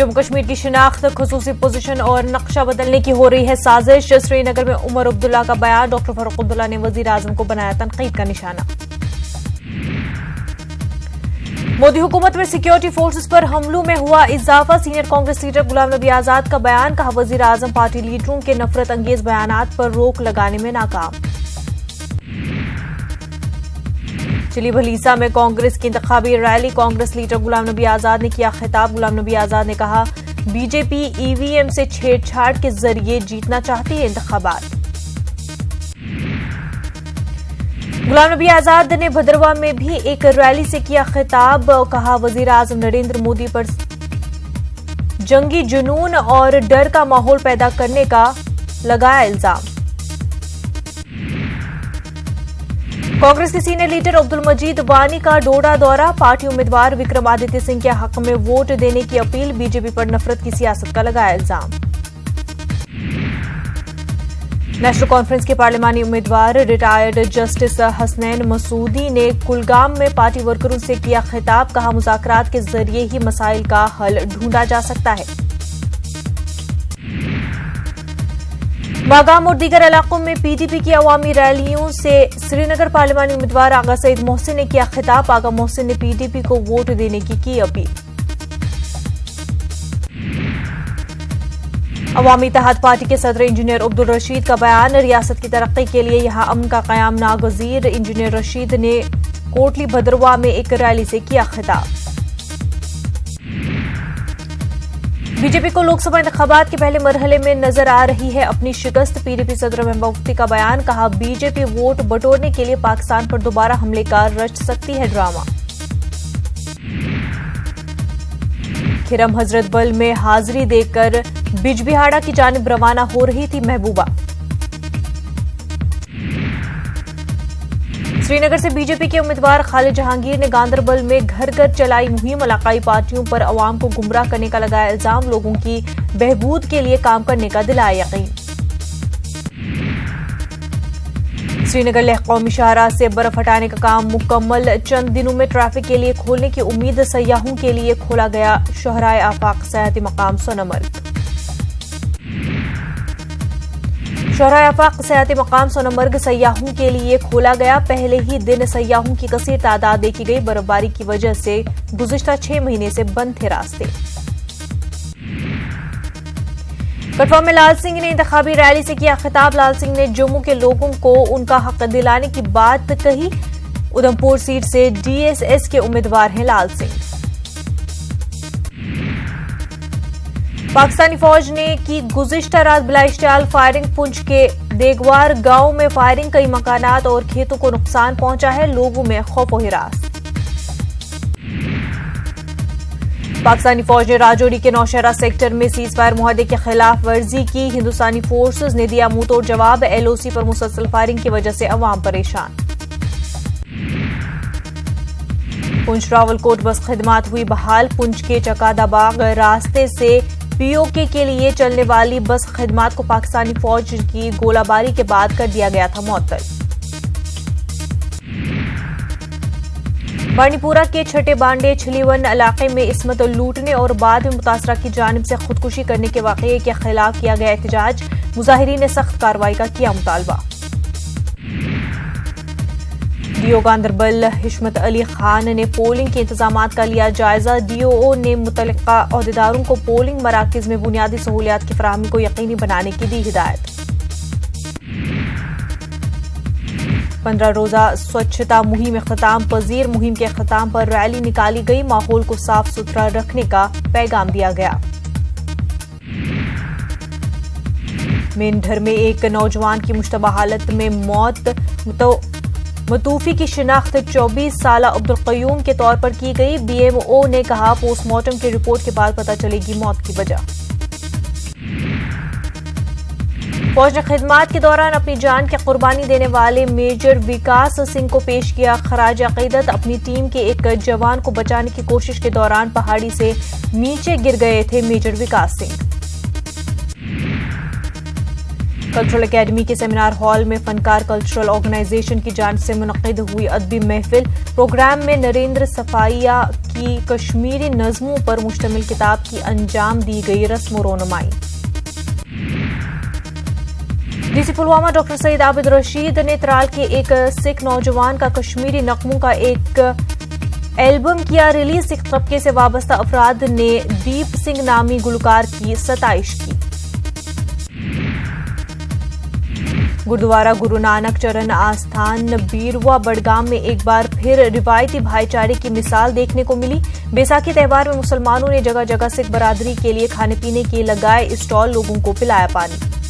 جموں کشمیر کی شناخت، خصوصی پوزیشن اور نقشہ بدلنے کی ہو رہی ہے سازش۔ سری نگر میں عمر عبداللہ کا بیان، ڈاکٹر فاروق عبداللہ نے وزیر اعظم کو بنایا تنقید کا نشانہ۔ مودی حکومت میں سیکیورٹی فورسز پر حملوں میں ہوا اضافہ، سینئر کانگریس لیڈر غلام نبی آزاد کا بیان، کہا وزیر اعظم پارٹی لیڈروں کے نفرت انگیز بیانات پر روک لگانے میں ناکام۔ چلی بھلیسا میں کانگریس کی انتخابی ریلی، کانگریس لیڈر غلام نبی آزاد نے کیا خطاب۔ غلام نبی آزاد نے کہا بی جے پی ای وی ایم سے چھیڑ چھاڑ کے ذریعے جیتنا چاہتی ہے انتخابات۔ غلام نبی آزاد نے بھدرواہ میں بھی ایک ریلی سے کیا خطاب، کہا وزیر اعظم نریندر مودی پر جنگی جنون اور ڈر کا ماحول پیدا کرنے کا لگایا الزام۔ کانگریس کے سینئر لیڈر عبد المجید وانی کا ڈوڈا دورہ، پارٹی امیدوار وکرم آدتیہ سنگھ کے حق میں ووٹ دینے کی اپیل، بی جے پی پر نفرت کی سیاست کا لگایا الزام۔ نیشنل کانفرنس کے پارلیمانی امیدوار ریٹائرڈ جسٹس حسنین مسعودی نے کلگام میں پارٹی ورکروں سے کیا خطاب، کہا مذاکرات کے ذریعے ہی مسائل کا حل ڈھونڈا جا سکتا ہے۔ ماگام اور دیگر علاقوں میں پی ڈی پی کی عوامی ریلیوں سے سری نگر پارلیمانی امیدوار آغا سعید محسن نے کیا خطاب، آغا محسن نے پی ڈی پی کو ووٹ دینے کی اپیل۔ عوامی اتحاد پارٹی کے صدر انجینئر عبدالرشید کا بیان، ریاست کی ترقی کے لیے یہاں امن کا قیام ناگزیر، انجینئر رشید نے کوٹلی بھدرواہ میں ایک ریلی سے کیا خطاب۔ بی جے پی کو لوک سبھا انتخابات کے پہلے مرحلے میں نظر آ رہی ہے اپنی شکست، پی ڈی پی صدر محبوبہ مفتی کا بیان، کہا بی جے پی ووٹ بٹورنے کے لیے پاکستان پر دوبارہ حملے کا رچ سکتی ہے ڈرامہ۔ کھرم حضرت بل میں حاضری دے کر بج بہاڑا کی جانب روانہ ہو رہی تھی محبوبہ۔ سری نگر سے بی جے پی کے امیدوار خالد جہانگیر نے گاندربل میں گھر گھر چلائی مہم، علاقائی پارٹیوں پر عوام کو گمراہ کرنے کا لگایا الزام، لوگوں کی بہبود کے لیے کام کرنے کا دلایا یقین۔ سری نگر لیہ قومی شاہراہ سے برف ہٹانے کا کام مکمل، چند دنوں میں ٹریفک کے لیے کھولنے کی امید، سیاحوں کے لیے کھولا گیا شاہراہ آفاق سیاحتی مقام سونامرگ۔ شاہراہ آفاق سیاحتی مقام سونامرگ سیاحوں کے لیے کھولا گیا، پہلے ہی دن سیاحوں کی کثیر تعداد دیکھی گئی، برف باری کی وجہ سے گزشتہ 6 مہینے سے بند تھے راستے۔ کٹھوعہ میں لال سنگھ نے انتخابی ریلی سے کیا خطاب، لال سنگھ نے جموں کے لوگوں کو ان کا حق دلانے کی بات کہی، ادھمپور سیٹ سے ڈی ایس ایس کے امیدوار ہیں لال سنگھ۔ پاکستانی فوج نے کی گزشتہ رات بلا اشتعال فائرنگ، پنچ کے دیگوار گاؤں میں فائرنگ، کئی مکانات اور کھیتوں کو نقصان پہنچا ہے، لوگوں میں خوف و ہراس۔ پاکستانی فوج نے راجوری کے نوشہرہ سیکٹر میں سیز فائر معاہدے کی خلاف ورزی کی، ہندوستانی فورسز نے دیا منہ توڑ جواب، ایل او سی پر مسلسل فائرنگ کی وجہ سے عوام پریشان۔ پنچ راولکوٹ بس خدمات ہوئی بحال، پنچ کے چکادہ باغ راستے سے پی او کے لیے چلنے والی بس خدمات کو پاکستانی فوج کی گولہ باری کے بعد کر دیا گیا تھا معطل۔ بانڈی پورہ کے چھٹے بانڈے چھلیون علاقے میں عصمت لوٹنے اور بعد میں متاثرہ کی جانب سے خودکشی کرنے کے واقعے کے خلاف کیا گیا احتجاج، مظاہرین نے سخت کارروائی کا کیا مطالبہ۔ ڈی او گاندربل حشمت علی خان نے پولنگ کے انتظامات کا لیا جائزہ، ڈی او نے متعلقہ عہدیداروں کو پولنگ مراکز میں بنیادی سہولیات کی فراہمی کو یقینی بنانے کی دی ہدایت۔ 15 روزہ سوچھتا مہم اختتام پذیر، مہم کے اختتام پر ریلی نکالی گئی، ماحول کو صاف ستھرا رکھنے کا پیغام دیا گیا۔ مینڈھر میں ایک نوجوان کی مشتبہ حالت میں موت، متوفی کی شناخت 24 سالہ عبدالقیوم کے طور پر کی گئی، بی ایم او نے کہا پوسٹ مارٹم کی رپورٹ کے بعد پتہ چلے گی موت کی وجہ۔ فوج نے خدمات کے دوران اپنی جان کی قربانی دینے والے میجر وکاس سنگھ کو پیش کیا خراج عقیدت، اپنی ٹیم کے ایک جوان کو بچانے کی کوشش کے دوران پہاڑی سے نیچے گر گئے تھے میجر وکاس سنگھ۔ کلچرل اکیڈمی کے سیمینار ہال میں فنکار کلچرل آرگنائزیشن کی جانب سے منعقد ہوئی ادبی محفل۔ پروگرام میں نریندر صفائیہ کی کشمیری نظموں پر مشتمل کتاب کی انجام دی گئی رسم و رونمائی۔ ڈی سی پلوامہ ڈاکٹر سعید عابد رشید نے ترال کے ایک سکھ نوجوان کا کشمیری نغموں کا ایک البم کیا ریلیز۔ سکھ طبقے سے وابستہ افراد نے دیپ سنگھ نامی گلوکار کی ستائش کی۔ گردوارہ گرو نانک چرن آستھان بیروا بڑگام میں ایک بار پھر روایتی بھائی چارے کی مثال دیکھنے کو ملی۔ بیساکھی تہوار میں مسلمانوں نے جگہ جگہ سکھ برادری کے لیے کھانے پینے کے لگائے اسٹال، لوگوں کو پلایا پانی۔